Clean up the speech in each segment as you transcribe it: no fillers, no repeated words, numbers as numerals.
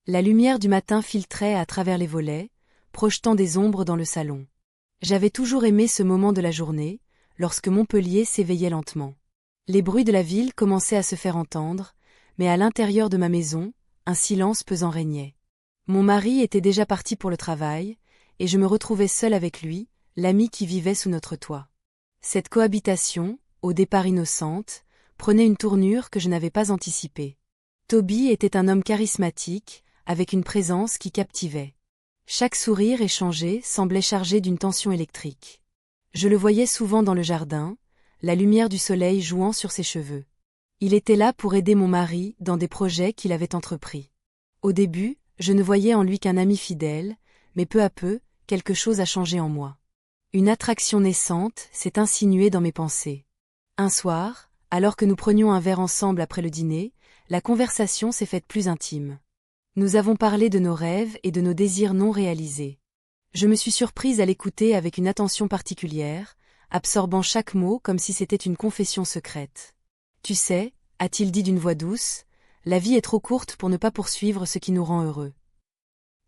La lumière du matin filtrait à travers les volets, projetant des ombres dans le salon. J'avais toujours aimé ce moment de la journée, lorsque Montpellier s'éveillait lentement. Les bruits de la ville commençaient à se faire entendre, mais à l'intérieur de ma maison, un silence pesant régnait. Mon mari était déjà parti pour le travail, et je me retrouvais seule avec lui, l'ami qui vivait sous notre toit. Cette cohabitation, au départ innocente, prenait une tournure que je n'avais pas anticipée. Toby était un homme charismatique, avec une présence qui captivait. Chaque sourire échangé semblait chargé d'une tension électrique. Je le voyais souvent dans le jardin, la lumière du soleil jouant sur ses cheveux. Il était là pour aider mon mari dans des projets qu'il avait entrepris. Au début, je ne voyais en lui qu'un ami fidèle, mais peu à peu, quelque chose a changé en moi. Une attraction naissante s'est insinuée dans mes pensées. Un soir, alors que nous prenions un verre ensemble après le dîner, la conversation s'est faite plus intime. Nous avons parlé de nos rêves et de nos désirs non réalisés. Je me suis surprise à l'écouter avec une attention particulière, absorbant chaque mot comme si c'était une confession secrète. « Tu sais, a-t-il dit d'une voix douce, la vie est trop courte pour ne pas poursuivre ce qui nous rend heureux. »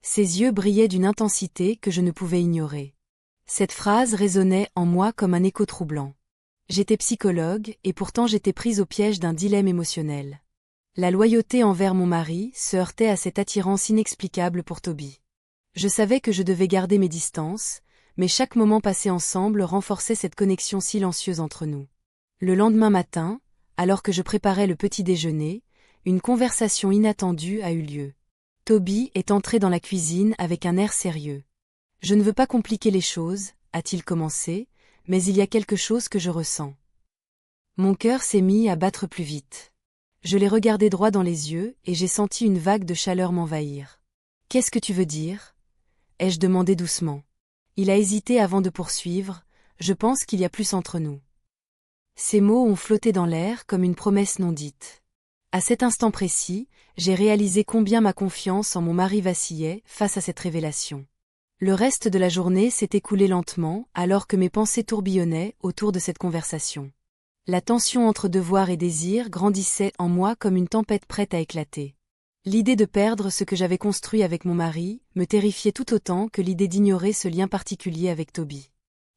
Ses yeux brillaient d'une intensité que je ne pouvais ignorer. Cette phrase résonnait en moi comme un écho troublant. J'étais psychologue et pourtant j'étais prise au piège d'un dilemme émotionnel. La loyauté envers mon mari se heurtait à cette attirance inexplicable pour Toby. Je savais que je devais garder mes distances, mais chaque moment passé ensemble renforçait cette connexion silencieuse entre nous. Le lendemain matin, alors que je préparais le petit déjeuner, une conversation inattendue a eu lieu. Toby est entré dans la cuisine avec un air sérieux. « Je ne veux pas compliquer les choses, a-t-il commencé, mais il y a quelque chose que je ressens. » Mon cœur s'est mis à battre plus vite. Je l'ai regardé droit dans les yeux et j'ai senti une vague de chaleur m'envahir. « Qu'est-ce que tu veux dire ?» ai-je demandé doucement. Il a hésité avant de poursuivre, « Je pense qu'il y a plus entre nous. » Ces mots ont flotté dans l'air comme une promesse non dite. À cet instant précis, j'ai réalisé combien ma confiance en mon mari vacillait face à cette révélation. Le reste de la journée s'est écoulé lentement alors que mes pensées tourbillonnaient autour de cette conversation. La tension entre devoir et désir grandissait en moi comme une tempête prête à éclater. L'idée de perdre ce que j'avais construit avec mon mari me terrifiait tout autant que l'idée d'ignorer ce lien particulier avec Toby.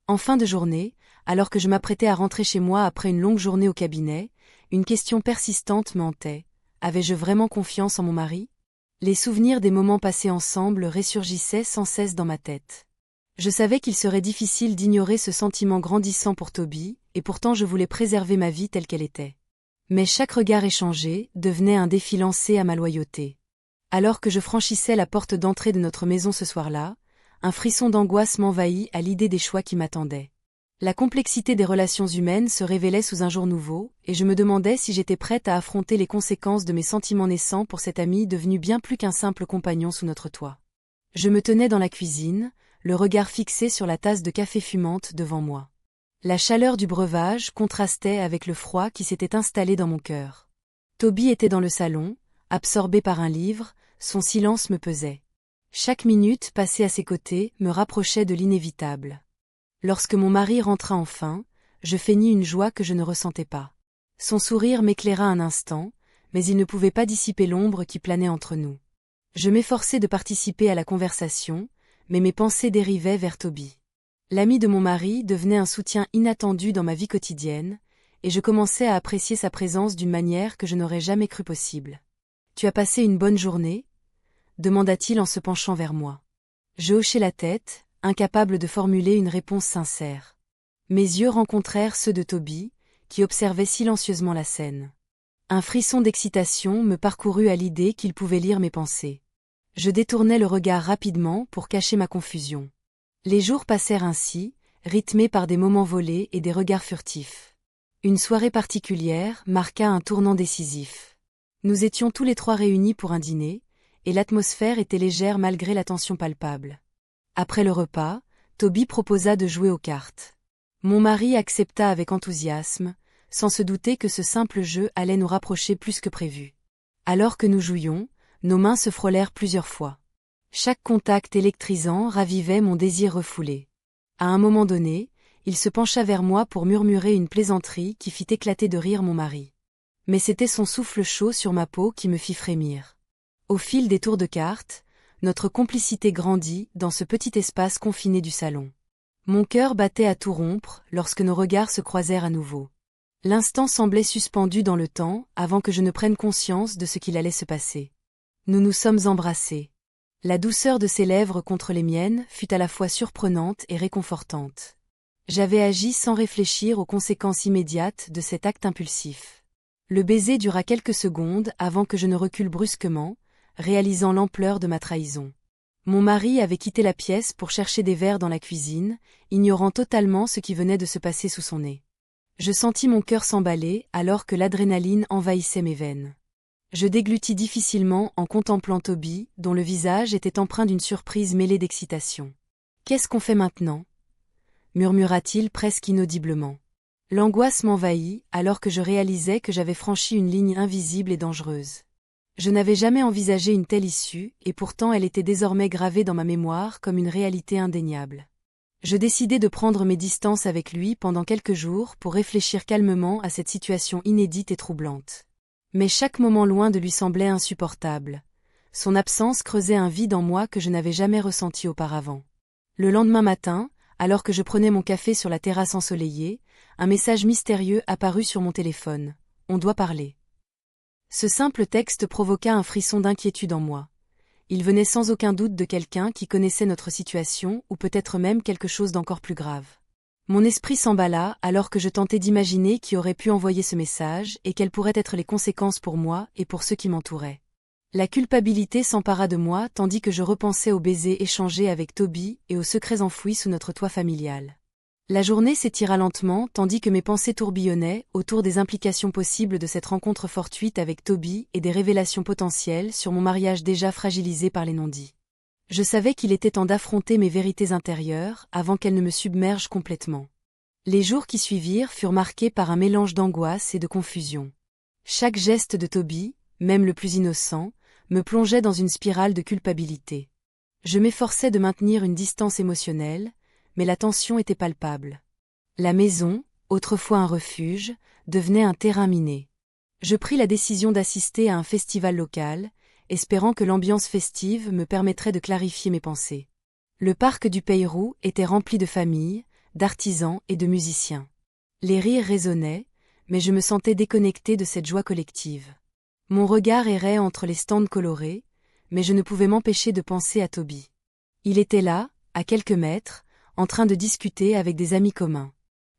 En fin de journée, alors que je m'apprêtais à rentrer chez moi après une longue journée au cabinet, une question persistante me hantait. Avais-je vraiment confiance en mon mari ? Les souvenirs des moments passés ensemble ressurgissaient sans cesse dans ma tête. Je savais qu'il serait difficile d'ignorer ce sentiment grandissant pour Toby, et pourtant je voulais préserver ma vie telle qu'elle était. Mais chaque regard échangé devenait un défi lancé à ma loyauté. Alors que je franchissais la porte d'entrée de notre maison ce soir-là, un frisson d'angoisse m'envahit à l'idée des choix qui m'attendaient. La complexité des relations humaines se révélait sous un jour nouveau, et je me demandais si j'étais prête à affronter les conséquences de mes sentiments naissants pour cet ami devenu bien plus qu'un simple compagnon sous notre toit. Je me tenais dans la cuisine, le regard fixé sur la tasse de café fumante devant moi. La chaleur du breuvage contrastait avec le froid qui s'était installé dans mon cœur. Toby était dans le salon, absorbé par un livre, son silence me pesait. Chaque minute passée à ses côtés me rapprochait de l'inévitable. Lorsque mon mari rentra enfin, je feignis une joie que je ne ressentais pas. Son sourire m'éclaira un instant, mais il ne pouvait pas dissiper l'ombre qui planait entre nous. Je m'efforçai de participer à la conversation, mais mes pensées dérivaient vers Toby. L'ami de mon mari devenait un soutien inattendu dans ma vie quotidienne, et je commençais à apprécier sa présence d'une manière que je n'aurais jamais cru possible. « Tu as passé une bonne journée ?» demanda-t-il en se penchant vers moi. Je hochai la tête, incapable de formuler une réponse sincère. Mes yeux rencontrèrent ceux de Toby, qui observait silencieusement la scène. Un frisson d'excitation me parcourut à l'idée qu'il pouvait lire mes pensées. Je détournai le regard rapidement pour cacher ma confusion. Les jours passèrent ainsi, rythmés par des moments volés et des regards furtifs. Une soirée particulière marqua un tournant décisif. Nous étions tous les trois réunis pour un dîner, et l'atmosphère était légère malgré la tension palpable. Après le repas, Toby proposa de jouer aux cartes. Mon mari accepta avec enthousiasme, sans se douter que ce simple jeu allait nous rapprocher plus que prévu. Alors que nous jouions, nos mains se frôlèrent plusieurs fois. Chaque contact électrisant ravivait mon désir refoulé. À un moment donné, il se pencha vers moi pour murmurer une plaisanterie qui fit éclater de rire mon mari. Mais c'était son souffle chaud sur ma peau qui me fit frémir. Au fil des tours de cartes, notre complicité grandit dans ce petit espace confiné du salon. Mon cœur battait à tout rompre lorsque nos regards se croisèrent à nouveau. L'instant semblait suspendu dans le temps avant que je ne prenne conscience de ce qu'il allait se passer. Nous nous sommes embrassés. La douceur de ses lèvres contre les miennes fut à la fois surprenante et réconfortante. J'avais agi sans réfléchir aux conséquences immédiates de cet acte impulsif. Le baiser dura quelques secondes avant que je ne recule brusquement, réalisant l'ampleur de ma trahison. Mon mari avait quitté la pièce pour chercher des verres dans la cuisine, ignorant totalement ce qui venait de se passer sous son nez. Je sentis mon cœur s'emballer alors que l'adrénaline envahissait mes veines. Je déglutis difficilement en contemplant Toby, dont le visage était empreint d'une surprise mêlée d'excitation. « Qu'est-ce qu'on fait maintenant » murmura-t-il presque inaudiblement. L'angoisse m'envahit alors que je réalisais que j'avais franchi une ligne invisible et dangereuse. Je n'avais jamais envisagé une telle issue, et pourtant elle était désormais gravée dans ma mémoire comme une réalité indéniable. Je décidai de prendre mes distances avec lui pendant quelques jours pour réfléchir calmement à cette situation inédite et troublante. Mais chaque moment loin de lui semblait insupportable. Son absence creusait un vide en moi que je n'avais jamais ressenti auparavant. Le lendemain matin, alors que je prenais mon café sur la terrasse ensoleillée, un message mystérieux apparut sur mon téléphone. « On doit parler ». Ce simple texte provoqua un frisson d'inquiétude en moi. Il venait sans aucun doute de quelqu'un qui connaissait notre situation ou peut-être même quelque chose d'encore plus grave. Mon esprit s'emballa alors que je tentais d'imaginer qui aurait pu envoyer ce message et quelles pourraient être les conséquences pour moi et pour ceux qui m'entouraient. La culpabilité s'empara de moi tandis que je repensais aux baisers échangés avec Toby et aux secrets enfouis sous notre toit familial. La journée s'étira lentement tandis que mes pensées tourbillonnaient autour des implications possibles de cette rencontre fortuite avec Toby et des révélations potentielles sur mon mariage déjà fragilisé par les non-dits. Je savais qu'il était temps d'affronter mes vérités intérieures avant qu'elles ne me submergent complètement. Les jours qui suivirent furent marqués par un mélange d'angoisse et de confusion. Chaque geste de Toby, même le plus innocent, me plongeait dans une spirale de culpabilité. Je m'efforçais de maintenir une distance émotionnelle, mais la tension était palpable. La maison, autrefois un refuge, devenait un terrain miné. Je pris la décision d'assister à un festival local, espérant que l'ambiance festive me permettrait de clarifier mes pensées. Le parc du Peyrou était rempli de familles, d'artisans et de musiciens. Les rires résonnaient, mais je me sentais déconnecté de cette joie collective. Mon regard errait entre les stands colorés, mais je ne pouvais m'empêcher de penser à Toby. Il était là, à quelques mètres, en train de discuter avec des amis communs.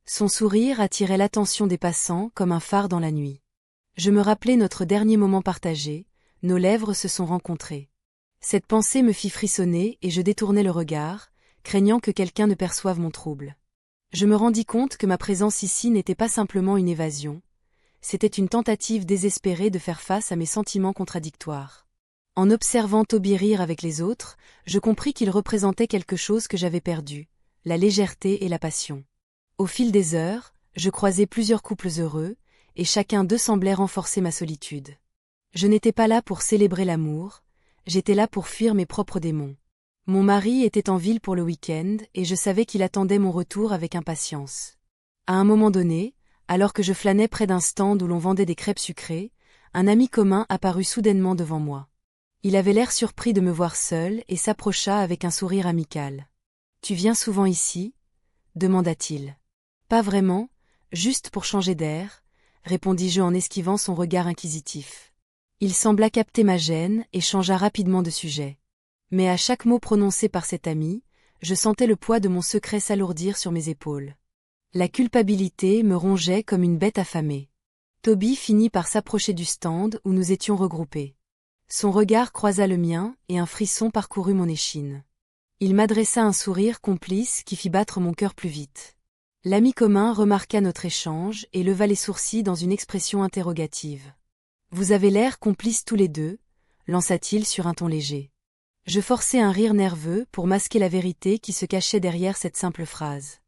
Son sourire attirait l'attention des passants comme un phare dans la nuit. Je me rappelais notre dernier moment partagé, nos lèvres se sont rencontrées. Cette pensée me fit frissonner et je détournai le regard, craignant que quelqu'un ne perçoive mon trouble. Je me rendis compte que ma présence ici n'était pas simplement une évasion, c'était une tentative désespérée de faire face à mes sentiments contradictoires. En observant Toby rire avec les autres, je compris qu'il représentait quelque chose que j'avais perdu, la légèreté et la passion. Au fil des heures, je croisais plusieurs couples heureux, et chacun d'eux semblait renforcer ma solitude. Je n'étais pas là pour célébrer l'amour, j'étais là pour fuir mes propres démons. Mon mari était en ville pour le week-end et je savais qu'il attendait mon retour avec impatience. À un moment donné, alors que je flânais près d'un stand où l'on vendait des crêpes sucrées, un ami commun apparut soudainement devant moi. Il avait l'air surpris de me voir seul et s'approcha avec un sourire amical. « Tu viens souvent ici ?» demanda-t-il. « Pas vraiment, juste pour changer d'air » répondis-je en esquivant son regard inquisitif. Il sembla capter ma gêne et changea rapidement de sujet. Mais à chaque mot prononcé par cet ami, je sentais le poids de mon secret s'alourdir sur mes épaules. La culpabilité me rongeait comme une bête affamée. Toby finit par s'approcher du stand où nous étions regroupés. Son regard croisa le mien et un frisson parcourut mon échine. Il m'adressa un sourire complice qui fit battre mon cœur plus vite. L'ami commun remarqua notre échange et leva les sourcils dans une expression interrogative. « Vous avez l'air complices tous les deux » lança-t-il sur un ton léger. Je forçai un rire nerveux pour masquer la vérité qui se cachait derrière cette simple phrase.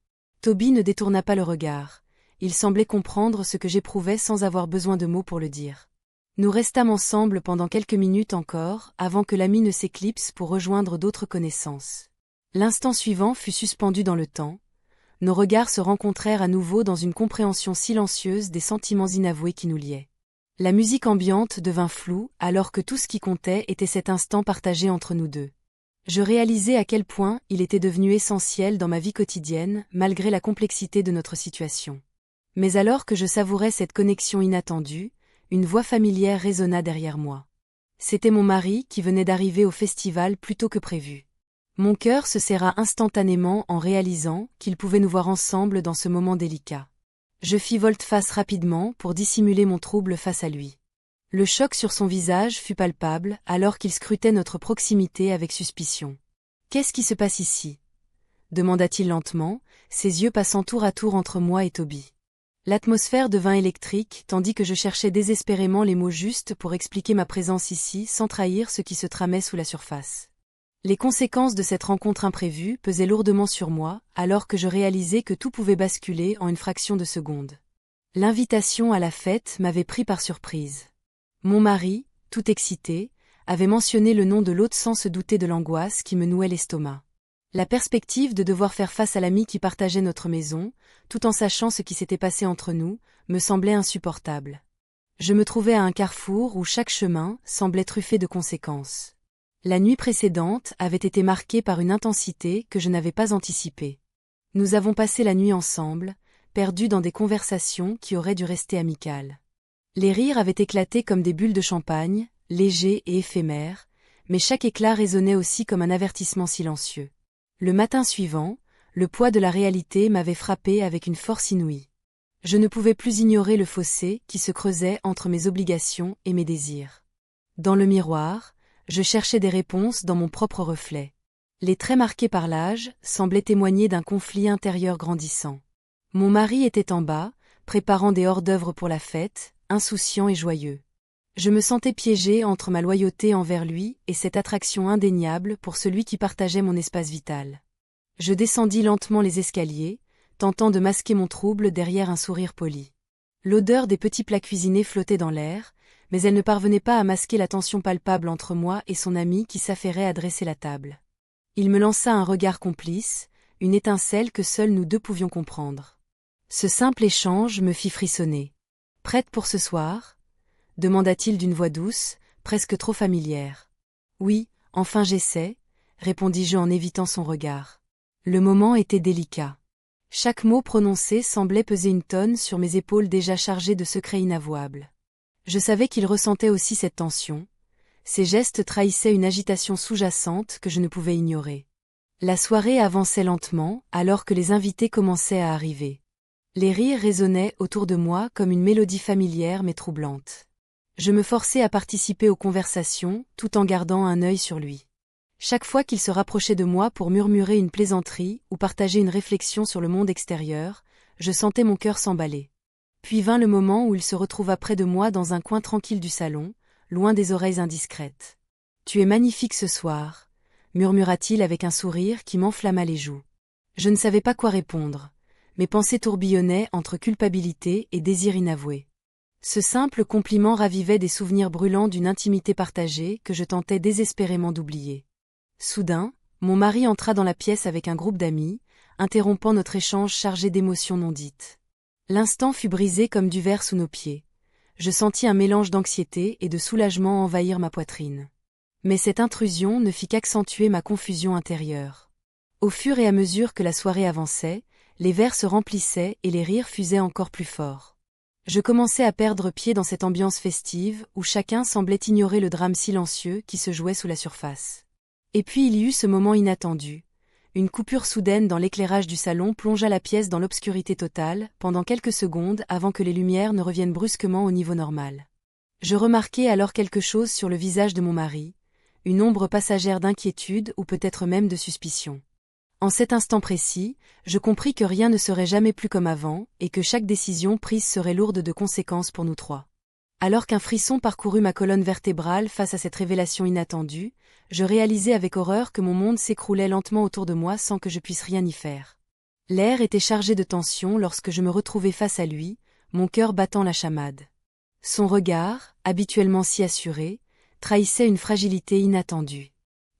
Toby ne détourna pas le regard. Il semblait comprendre ce que j'éprouvais sans avoir besoin de mots pour le dire. Nous restâmes ensemble pendant quelques minutes encore, avant que l'ami ne s'éclipse pour rejoindre d'autres connaissances. L'instant suivant fut suspendu dans le temps. Nos regards se rencontrèrent à nouveau dans une compréhension silencieuse des sentiments inavoués qui nous liaient. La musique ambiante devint floue alors que tout ce qui comptait était cet instant partagé entre nous deux. Je réalisais à quel point il était devenu essentiel dans ma vie quotidienne, malgré la complexité de notre situation. Mais alors que je savourais cette connexion inattendue, une voix familière résonna derrière moi. C'était mon mari qui venait d'arriver au festival plus tôt que prévu. Mon cœur se serra instantanément en réalisant qu'il pouvait nous voir ensemble dans ce moment délicat. Je fis volte-face rapidement pour dissimuler mon trouble face à lui. Le choc sur son visage fut palpable alors qu'il scrutait notre proximité avec suspicion. « Qu'est-ce qui se passe ici ?» demanda-t-il lentement, ses yeux passant tour à tour entre moi et Toby. L'atmosphère devint électrique tandis que je cherchais désespérément les mots justes pour expliquer ma présence ici sans trahir ce qui se tramait sous la surface. Les conséquences de cette rencontre imprévue pesaient lourdement sur moi alors que je réalisais que tout pouvait basculer en une fraction de seconde. L'invitation à la fête m'avait pris par surprise. Mon mari, tout excité, avait mentionné le nom de l'hôte sans se douter de l'angoisse qui me nouait l'estomac. La perspective de devoir faire face à l'ami qui partageait notre maison, tout en sachant ce qui s'était passé entre nous, me semblait insupportable. Je me trouvais à un carrefour où chaque chemin semblait truffé de conséquences. La nuit précédente avait été marquée par une intensité que je n'avais pas anticipée. Nous avons passé la nuit ensemble, perdus dans des conversations qui auraient dû rester amicales. Les rires avaient éclaté comme des bulles de champagne, légers et éphémères, mais chaque éclat résonnait aussi comme un avertissement silencieux. Le matin suivant, le poids de la réalité m'avait frappé avec une force inouïe. Je ne pouvais plus ignorer le fossé qui se creusait entre mes obligations et mes désirs. Dans le miroir, je cherchais des réponses dans mon propre reflet. Les traits marqués par l'âge semblaient témoigner d'un conflit intérieur grandissant. Mon mari était en bas, préparant des hors-d'œuvre pour la fête, insouciant et joyeux. Je me sentais piégée entre ma loyauté envers lui et cette attraction indéniable pour celui qui partageait mon espace vital. Je descendis lentement les escaliers, tentant de masquer mon trouble derrière un sourire poli. L'odeur des petits plats cuisinés flottait dans l'air, mais elle ne parvenait pas à masquer la tension palpable entre moi et son ami qui s'affairait à dresser la table. Il me lança un regard complice, une étincelle que seuls nous deux pouvions comprendre. Ce simple échange me fit frissonner. « Prête pour ce soir ?» demanda-t-il d'une voix douce, presque trop familière. « Oui, enfin j'essaie », répondis-je en évitant son regard. Le moment était délicat. Chaque mot prononcé semblait peser une tonne sur mes épaules déjà chargées de secrets inavouables. Je savais qu'il ressentait aussi cette tension. Ses gestes trahissaient une agitation sous-jacente que je ne pouvais ignorer. La soirée avançait lentement alors que les invités commençaient à arriver. Les rires résonnaient autour de moi comme une mélodie familière mais troublante. Je me forçais à participer aux conversations tout en gardant un œil sur lui. Chaque fois qu'il se rapprochait de moi pour murmurer une plaisanterie ou partager une réflexion sur le monde extérieur, je sentais mon cœur s'emballer. Puis vint le moment où il se retrouva près de moi dans un coin tranquille du salon, loin des oreilles indiscrètes. « Tu es magnifique ce soir », murmura-t-il avec un sourire qui m'enflamma les joues. Je ne savais pas quoi répondre. Mes pensées tourbillonnaient entre culpabilité et désir inavoué. Ce simple compliment ravivait des souvenirs brûlants d'une intimité partagée que je tentais désespérément d'oublier. Soudain, mon mari entra dans la pièce avec un groupe d'amis, interrompant notre échange chargé d'émotions non dites. L'instant fut brisé comme du verre sous nos pieds. Je sentis un mélange d'anxiété et de soulagement envahir ma poitrine. Mais cette intrusion ne fit qu'accentuer ma confusion intérieure. Au fur et à mesure que la soirée avançait, les verres se remplissaient et les rires fusaient encore plus forts. Je commençais à perdre pied dans cette ambiance festive où chacun semblait ignorer le drame silencieux qui se jouait sous la surface. Et puis il y eut ce moment inattendu. Une coupure soudaine dans l'éclairage du salon plongea la pièce dans l'obscurité totale, pendant quelques secondes avant que les lumières ne reviennent brusquement au niveau normal. Je remarquai alors quelque chose sur le visage de mon mari, une ombre passagère d'inquiétude ou peut-être même de suspicion. En cet instant précis, je compris que rien ne serait jamais plus comme avant, et que chaque décision prise serait lourde de conséquences pour nous trois. Alors qu'un frisson parcourut ma colonne vertébrale face à cette révélation inattendue, je réalisai avec horreur que mon monde s'écroulait lentement autour de moi sans que je puisse rien y faire. L'air était chargé de tension lorsque je me retrouvai face à lui, mon cœur battant la chamade. Son regard, habituellement si assuré, trahissait une fragilité inattendue.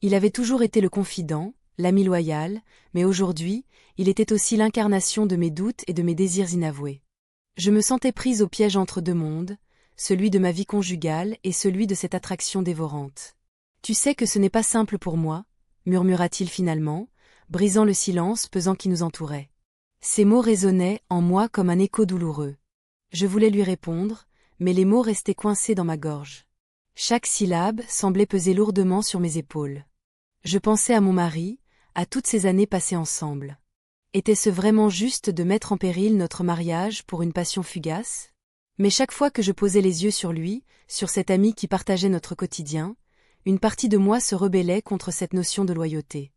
Il avait toujours été le confident, l'ami loyal, mais aujourd'hui, il était aussi l'incarnation de mes doutes et de mes désirs inavoués. Je me sentais prise au piège entre deux mondes, celui de ma vie conjugale et celui de cette attraction dévorante. Tu sais que ce n'est pas simple pour moi, murmura-t-il finalement, brisant le silence pesant qui nous entourait. Ces mots résonnaient en moi comme un écho douloureux. Je voulais lui répondre, mais les mots restaient coincés dans ma gorge. Chaque syllabe semblait peser lourdement sur mes épaules. Je pensais à mon mari, à toutes ces années passées ensemble. Était-ce vraiment juste de mettre en péril notre mariage pour une passion fugace? Mais chaque fois que je posais les yeux sur lui, sur cet ami qui partageait notre quotidien, une partie de moi se rebellait contre cette notion de loyauté.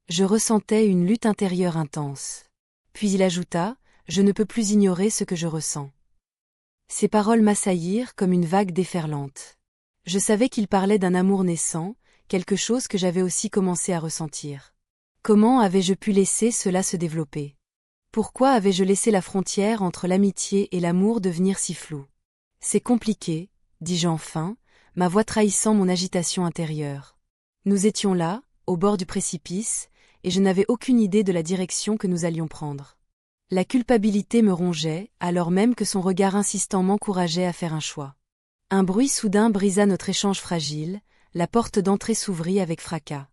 Je ressentais une lutte intérieure intense. Puis il ajouta, « Je ne peux plus ignorer ce que je ressens. » Ces paroles m'assaillirent comme une vague déferlante. Je savais qu'il parlait d'un amour naissant, quelque chose que j'avais aussi commencé à ressentir. Comment avais-je pu laisser cela se développer? Pourquoi avais-je laissé la frontière entre l'amitié et l'amour devenir si floue? C'est compliqué, dis-je enfin, ma voix trahissant mon agitation intérieure. Nous étions là, au bord du précipice, et je n'avais aucune idée de la direction que nous allions prendre. La culpabilité me rongeait, alors même que son regard insistant m'encourageait à faire un choix. Un bruit soudain brisa notre échange fragile, la porte d'entrée s'ouvrit avec fracas.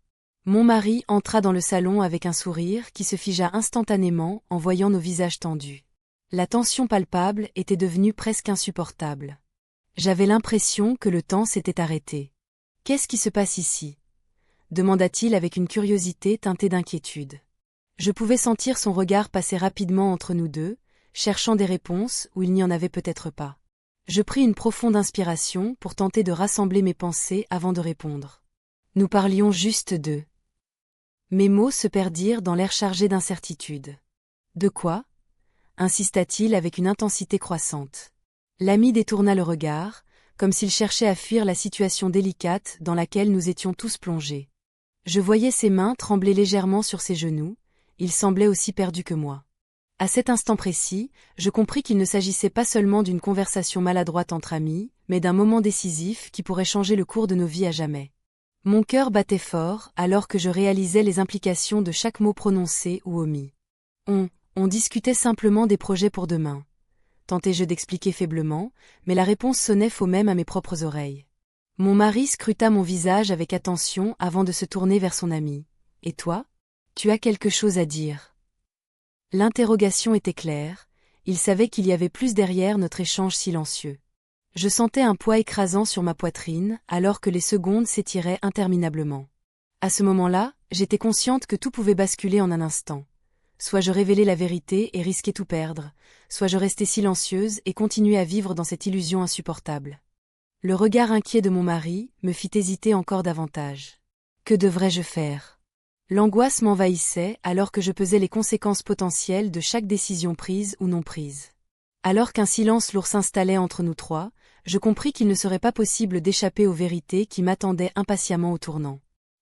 Mon mari entra dans le salon avec un sourire qui se figea instantanément en voyant nos visages tendus. La tension palpable était devenue presque insupportable. J'avais l'impression que le temps s'était arrêté. « Qu'est-ce qui se passe ici ?» demanda-t-il avec une curiosité teintée d'inquiétude. Je pouvais sentir son regard passer rapidement entre nous deux, cherchant des réponses où il n'y en avait peut-être pas. Je pris une profonde inspiration pour tenter de rassembler mes pensées avant de répondre. Nous parlions juste d'eux. Mes mots se perdirent dans l'air chargé d'incertitude. De quoi? Insista-t-il avec une intensité croissante. L'ami détourna le regard, comme s'il cherchait à fuir la situation délicate dans laquelle nous étions tous plongés. Je voyais ses mains trembler légèrement sur ses genoux, il semblait aussi perdu que moi. À cet instant précis, je compris qu'il ne s'agissait pas seulement d'une conversation maladroite entre amis, mais d'un moment décisif qui pourrait changer le cours de nos vies à jamais. Mon cœur battait fort alors que je réalisais les implications de chaque mot prononcé ou omis. On discutait simplement des projets pour demain. Tentai-je d'expliquer faiblement, mais la réponse sonnait faux même à mes propres oreilles. Mon mari scruta mon visage avec attention avant de se tourner vers son ami. « Et toi? Tu as quelque chose à dire ?» L'interrogation était claire, il savait qu'il y avait plus derrière notre échange silencieux. Je sentais un poids écrasant sur ma poitrine alors que les secondes s'étiraient interminablement. À ce moment-là, j'étais consciente que tout pouvait basculer en un instant. Soit je révélais la vérité et risquais tout perdre, soit je restais silencieuse et continuais à vivre dans cette illusion insupportable. Le regard inquiet de mon mari me fit hésiter encore davantage. Que devrais-je faire? L'angoisse m'envahissait alors que je pesais les conséquences potentielles de chaque décision prise ou non prise. Alors qu'un silence lourd s'installait entre nous trois, je compris qu'il ne serait pas possible d'échapper aux vérités qui m'attendaient impatiemment au tournant.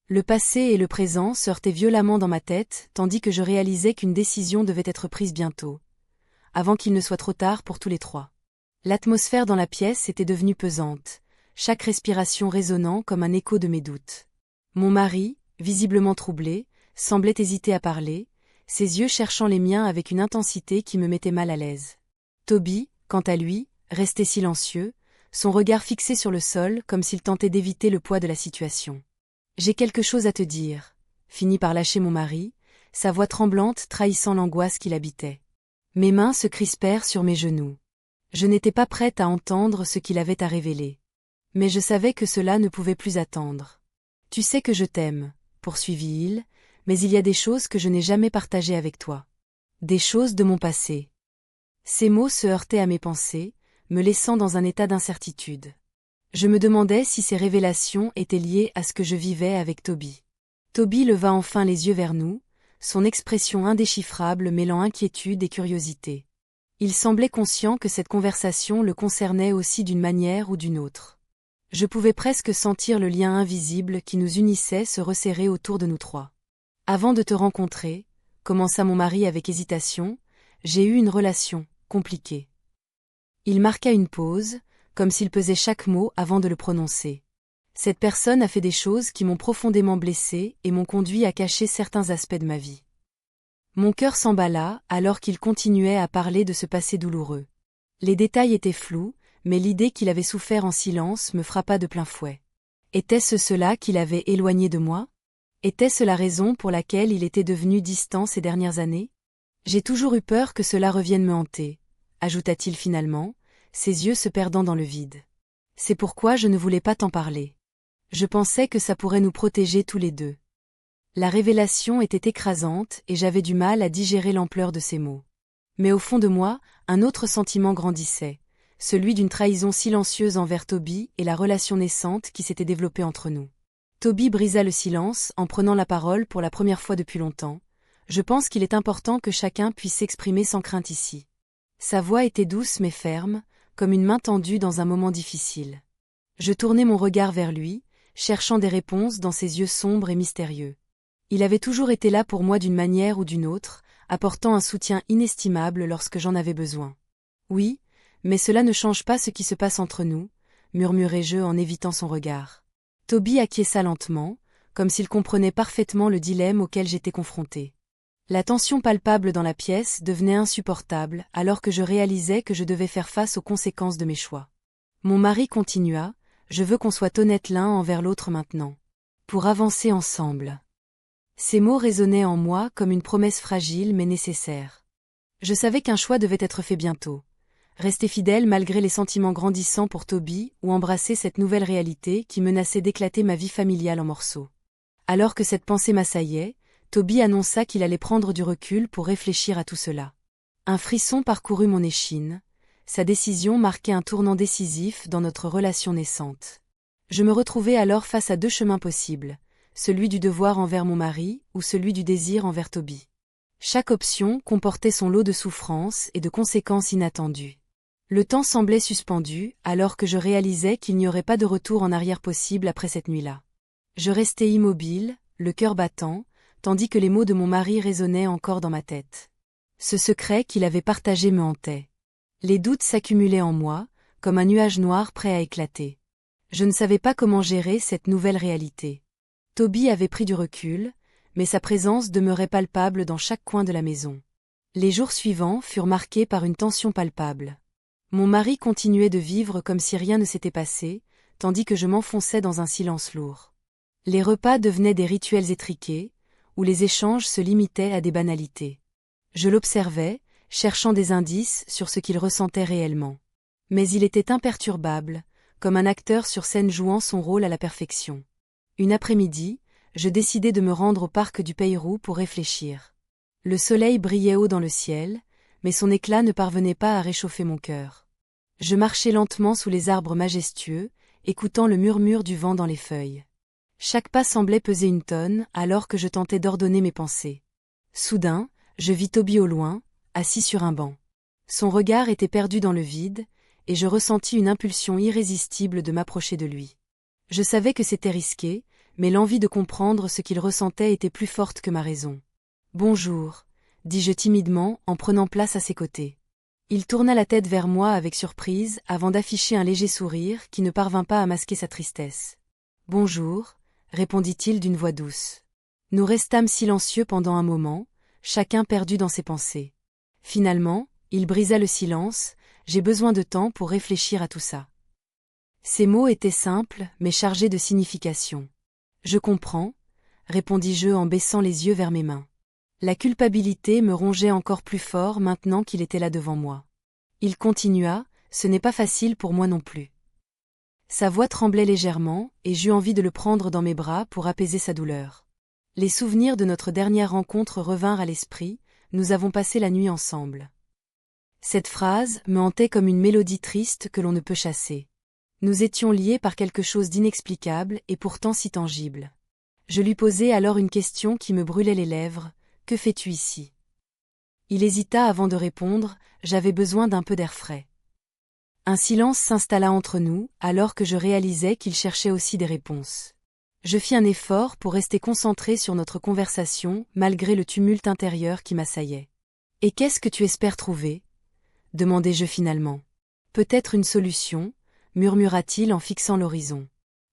Le passé et le présent se heurtaient violemment dans ma tête, tandis que je réalisais qu'une décision devait être prise bientôt, avant qu'il ne soit trop tard pour tous les trois. L'atmosphère dans la pièce était devenue pesante, chaque respiration résonnant comme un écho de mes doutes. Mon mari, visiblement troublé, semblait hésiter à parler, ses yeux cherchant les miens avec une intensité qui me mettait mal à l'aise. Toby, quant à lui, restait silencieux, son regard fixé sur le sol comme s'il tentait d'éviter le poids de la situation. « J'ai quelque chose à te dire », finit par lâcher mon mari, sa voix tremblante trahissant l'angoisse qui l'habitait. Mes mains se crispèrent sur mes genoux. Je n'étais pas prête à entendre ce qu'il avait à révéler. Mais je savais que cela ne pouvait plus attendre. « Tu sais que je t'aime, » poursuivit-il, « mais il y a des choses que je n'ai jamais partagées avec toi. Des choses de mon passé. » Ces mots se heurtaient à mes pensées, me laissant dans un état d'incertitude. Je me demandais si ces révélations étaient liées à ce que je vivais avec Toby. Toby leva enfin les yeux vers nous, son expression indéchiffrable mêlant inquiétude et curiosité. Il semblait conscient que cette conversation le concernait aussi d'une manière ou d'une autre. Je pouvais presque sentir le lien invisible qui nous unissait se resserrer autour de nous trois. « Avant de te rencontrer, » commença mon mari avec hésitation, « j'ai eu une relation compliquée. » Il marqua une pause, comme s'il pesait chaque mot avant de le prononcer. Cette personne a fait des choses qui m'ont profondément blessé et m'ont conduit à cacher certains aspects de ma vie. Mon cœur s'emballa alors qu'il continuait à parler de ce passé douloureux. Les détails étaient flous, mais l'idée qu'il avait souffert en silence me frappa de plein fouet. Était-ce cela qui l'avait éloigné de moi? Était-ce la raison pour laquelle il était devenu distant ces dernières années? J'ai toujours eu peur que cela revienne me hanter, ajouta-t-il finalement, ses yeux se perdant dans le vide. C'est pourquoi je ne voulais pas t'en parler. Je pensais que ça pourrait nous protéger tous les deux. La révélation était écrasante et j'avais du mal à digérer l'ampleur de ces mots. Mais au fond de moi, un autre sentiment grandissait, celui d'une trahison silencieuse envers Toby et la relation naissante qui s'était développée entre nous. Toby brisa le silence en prenant la parole pour la première fois depuis longtemps. Je pense qu'il est important que chacun puisse s'exprimer sans crainte ici. Sa voix était douce mais ferme, comme une main tendue dans un moment difficile. Je tournai mon regard vers lui, cherchant des réponses dans ses yeux sombres et mystérieux. Il avait toujours été là pour moi d'une manière ou d'une autre, apportant un soutien inestimable lorsque j'en avais besoin. Oui, mais cela ne change pas ce qui se passe entre nous, murmurai-je en évitant son regard. Toby acquiesça lentement, comme s'il comprenait parfaitement le dilemme auquel j'étais confrontée. La tension palpable dans la pièce devenait insupportable alors que je réalisais que je devais faire face aux conséquences de mes choix. Mon mari continua, « Je veux qu'on soit honnêtes l'un envers l'autre maintenant. Pour avancer ensemble. » Ces mots résonnaient en moi comme une promesse fragile mais nécessaire. Je savais qu'un choix devait être fait bientôt. Rester fidèle malgré les sentiments grandissants pour Toby ou embrasser cette nouvelle réalité qui menaçait d'éclater ma vie familiale en morceaux. Alors que cette pensée m'assaillait, Toby annonça qu'il allait prendre du recul pour réfléchir à tout cela. Un frisson parcourut mon échine. Sa décision marquait un tournant décisif dans notre relation naissante. Je me retrouvais alors face à deux chemins possibles, celui du devoir envers mon mari ou celui du désir envers Toby. Chaque option comportait son lot de souffrances et de conséquences inattendues. Le temps semblait suspendu alors que je réalisais qu'il n'y aurait pas de retour en arrière possible après cette nuit-là. Je restais immobile, le cœur battant, tandis que les mots de mon mari résonnaient encore dans ma tête. Ce secret qu'il avait partagé me hantait. Les doutes s'accumulaient en moi, comme un nuage noir prêt à éclater. Je ne savais pas comment gérer cette nouvelle réalité. Toby avait pris du recul, mais sa présence demeurait palpable dans chaque coin de la maison. Les jours suivants furent marqués par une tension palpable. Mon mari continuait de vivre comme si rien ne s'était passé, tandis que je m'enfonçais dans un silence lourd. Les repas devenaient des rituels étriqués, où les échanges se limitaient à des banalités. Je l'observais, cherchant des indices sur ce qu'il ressentait réellement. Mais il était imperturbable, comme un acteur sur scène jouant son rôle à la perfection. Une après-midi, je décidai de me rendre au parc du Peyrou pour réfléchir. Le soleil brillait haut dans le ciel, mais son éclat ne parvenait pas à réchauffer mon cœur. Je marchais lentement sous les arbres majestueux, écoutant le murmure du vent dans les feuilles. Chaque pas semblait peser une tonne alors que je tentais d'ordonner mes pensées. Soudain, je vis Toby au loin, assis sur un banc. Son regard était perdu dans le vide, et je ressentis une impulsion irrésistible de m'approcher de lui. Je savais que c'était risqué, mais l'envie de comprendre ce qu'il ressentait était plus forte que ma raison. « Bonjour », dis-je timidement en prenant place à ses côtés. Il tourna la tête vers moi avec surprise avant d'afficher un léger sourire qui ne parvint pas à masquer sa tristesse. « Bonjour », répondit-il d'une voix douce. Nous restâmes silencieux pendant un moment, chacun perdu dans ses pensées. Finalement, il brisa le silence, « J'ai besoin de temps pour réfléchir à tout ça. » Ces mots étaient simples, mais chargés de signification. « Je comprends », répondis-je en baissant les yeux vers mes mains. La culpabilité me rongeait encore plus fort maintenant qu'il était là devant moi. Il continua, « Ce n'est pas facile pour moi non plus. » Sa voix tremblait légèrement, et j'eus envie de le prendre dans mes bras pour apaiser sa douleur. Les souvenirs de notre dernière rencontre revinrent à l'esprit, nous avons passé la nuit ensemble. Cette phrase me hantait comme une mélodie triste que l'on ne peut chasser. Nous étions liés par quelque chose d'inexplicable et pourtant si tangible. Je lui posai alors une question qui me brûlait les lèvres, « Que fais-tu ici ?» Il hésita avant de répondre, « J'avais besoin d'un peu d'air frais. » Un silence s'installa entre nous, alors que je réalisais qu'il cherchait aussi des réponses. Je fis un effort pour rester concentré sur notre conversation, malgré le tumulte intérieur qui m'assaillait. « Et qu'est-ce que tu espères trouver ?» demandai-je finalement. « Peut-être une solution » murmura-t-il en fixant l'horizon.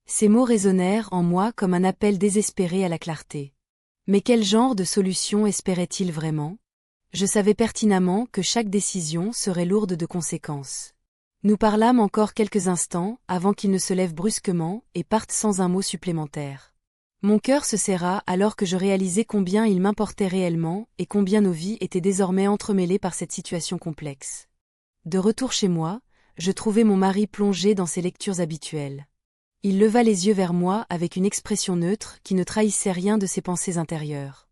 Ces mots résonnèrent en moi comme un appel désespéré à la clarté. Mais quel genre de solution espérait-il vraiment ? Je savais pertinemment que chaque décision serait lourde de conséquences. Nous parlâmes encore quelques instants avant qu'il ne se lève brusquement et parte sans un mot supplémentaire. Mon cœur se serra alors que je réalisais combien il m'importait réellement et combien nos vies étaient désormais entremêlées par cette situation complexe. De retour chez moi, je trouvai mon mari plongé dans ses lectures habituelles. Il leva les yeux vers moi avec une expression neutre qui ne trahissait rien de ses pensées intérieures.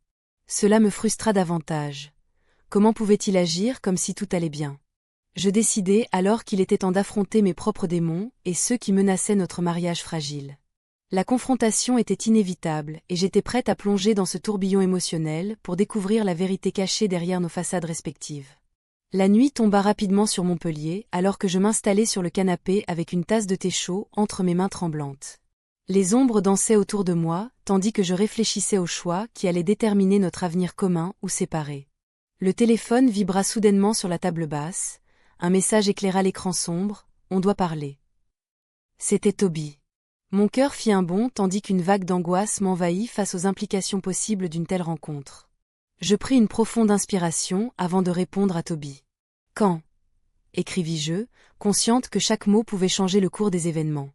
Cela me frustra davantage. Comment pouvait-il agir comme si tout allait bien ? Je décidai alors qu'il était temps d'affronter mes propres démons et ceux qui menaçaient notre mariage fragile. La confrontation était inévitable et j'étais prête à plonger dans ce tourbillon émotionnel pour découvrir la vérité cachée derrière nos façades respectives. La nuit tomba rapidement sur Montpellier alors que je m'installais sur le canapé avec une tasse de thé chaud entre mes mains tremblantes. Les ombres dansaient autour de moi tandis que je réfléchissais au choix qui allait déterminer notre avenir commun ou séparé. Le téléphone vibra soudainement sur la table basse. Un message éclaira l'écran sombre, « On doit parler ». C'était Toby. Mon cœur fit un bond tandis qu'une vague d'angoisse m'envahit face aux implications possibles d'une telle rencontre. Je pris une profonde inspiration avant de répondre à Toby. « Quand ?» écrivis-je, consciente que chaque mot pouvait changer le cours des événements.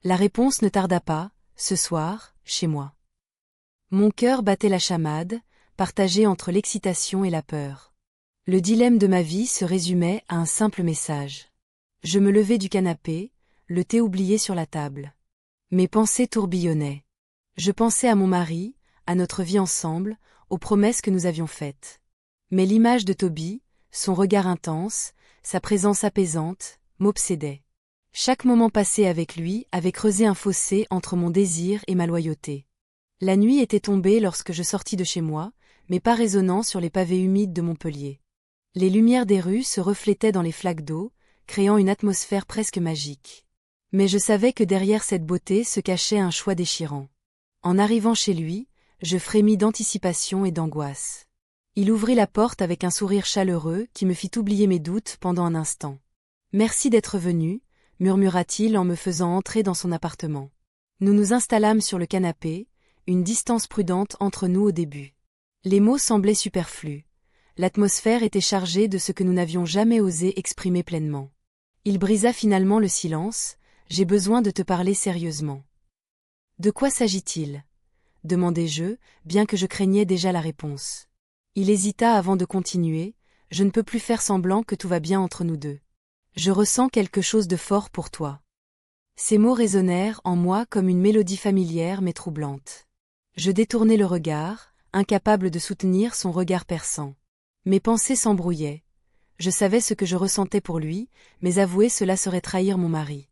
La réponse ne tarda pas, « Ce soir, chez moi ». Mon cœur battait la chamade, partagé entre l'excitation et la peur. Le dilemme de ma vie se résumait à un simple message. Je me levai du canapé, le thé oublié sur la table. Mes pensées tourbillonnaient. Je pensais à mon mari, à notre vie ensemble, aux promesses que nous avions faites. Mais l'image de Toby, son regard intense, sa présence apaisante, m'obsédait. Chaque moment passé avec lui avait creusé un fossé entre mon désir et ma loyauté. La nuit était tombée lorsque je sortis de chez moi, mes pas résonnant sur les pavés humides de Montpellier. Les lumières des rues se reflétaient dans les flaques d'eau, créant une atmosphère presque magique. Mais je savais que derrière cette beauté se cachait un choix déchirant. En arrivant chez lui, je frémis d'anticipation et d'angoisse. Il ouvrit la porte avec un sourire chaleureux qui me fit oublier mes doutes pendant un instant. « Merci d'être venu », murmura-t-il en me faisant entrer dans son appartement. Nous nous installâmes sur le canapé, une distance prudente entre nous au début. Les mots semblaient superflus. L'atmosphère était chargée de ce que nous n'avions jamais osé exprimer pleinement. Il brisa finalement le silence, « J'ai besoin de te parler sérieusement. » « De quoi s'agit-il » demandai-je, bien que je craignais déjà la réponse. Il hésita avant de continuer, « Je ne peux plus faire semblant que tout va bien entre nous deux. Je ressens quelque chose de fort pour toi. » Ces mots résonnèrent en moi comme une mélodie familière mais troublante. Je détournai le regard, incapable de soutenir son regard perçant. Mes pensées s'embrouillaient. Je savais ce que je ressentais pour lui, mais avouer cela serait trahir mon mari.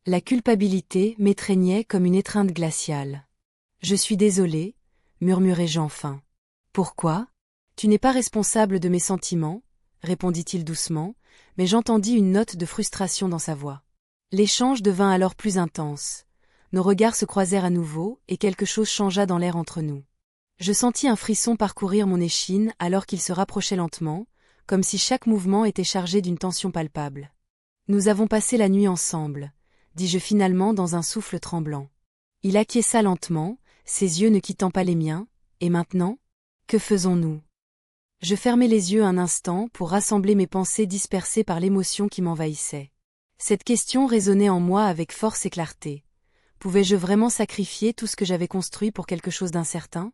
La culpabilité m'étreignait comme une étreinte glaciale. « Je suis désolée », murmurai-je enfin. « Pourquoi ? Tu n'es pas responsable de mes sentiments », répondit-il doucement, mais j'entendis une note de frustration dans sa voix. L'échange devint alors plus intense. Nos regards se croisèrent à nouveau et quelque chose changea dans l'air entre nous. Je sentis un frisson parcourir mon échine alors qu'il se rapprochait lentement, comme si chaque mouvement était chargé d'une tension palpable. « Nous avons passé la nuit ensemble », dis-je finalement dans un souffle tremblant. Il acquiesça lentement, ses yeux ne quittant pas les miens, « Et maintenant ? Que faisons-nous » Je fermai les yeux un instant pour rassembler mes pensées dispersées par l'émotion qui m'envahissait. Cette question résonnait en moi avec force et clarté. Pouvais-je vraiment sacrifier tout ce que j'avais construit pour quelque chose d'incertain ?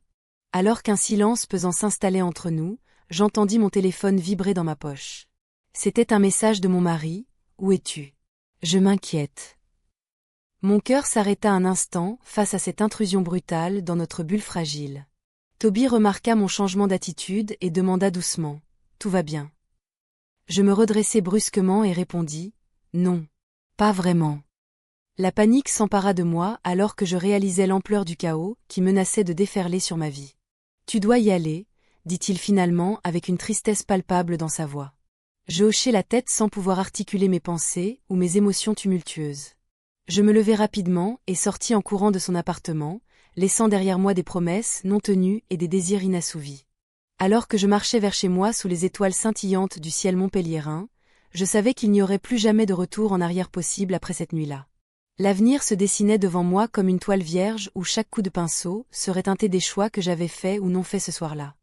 Alors qu'un silence pesant s'installait entre nous, j'entendis mon téléphone vibrer dans ma poche. C'était un message de mon mari, « Où es-tu ? Je m'inquiète. » Mon cœur s'arrêta un instant face à cette intrusion brutale dans notre bulle fragile. Toby remarqua mon changement d'attitude et demanda doucement, « Tout va bien ?» Je me redressai brusquement et répondis, « Non, pas vraiment. » La panique s'empara de moi alors que je réalisais l'ampleur du chaos qui menaçait de déferler sur ma vie. « Tu dois y aller », dit-il finalement avec une tristesse palpable dans sa voix. Je hochai la tête sans pouvoir articuler mes pensées ou mes émotions tumultueuses. Je me levai rapidement et sortis en courant de son appartement, laissant derrière moi des promesses non tenues et des désirs inassouvis. Alors que je marchais vers chez moi sous les étoiles scintillantes du ciel montpelliérain, je savais qu'il n'y aurait plus jamais de retour en arrière possible après cette nuit-là. L'avenir se dessinait devant moi comme une toile vierge où chaque coup de pinceau serait teinté des choix que j'avais faits ou non faits ce soir-là.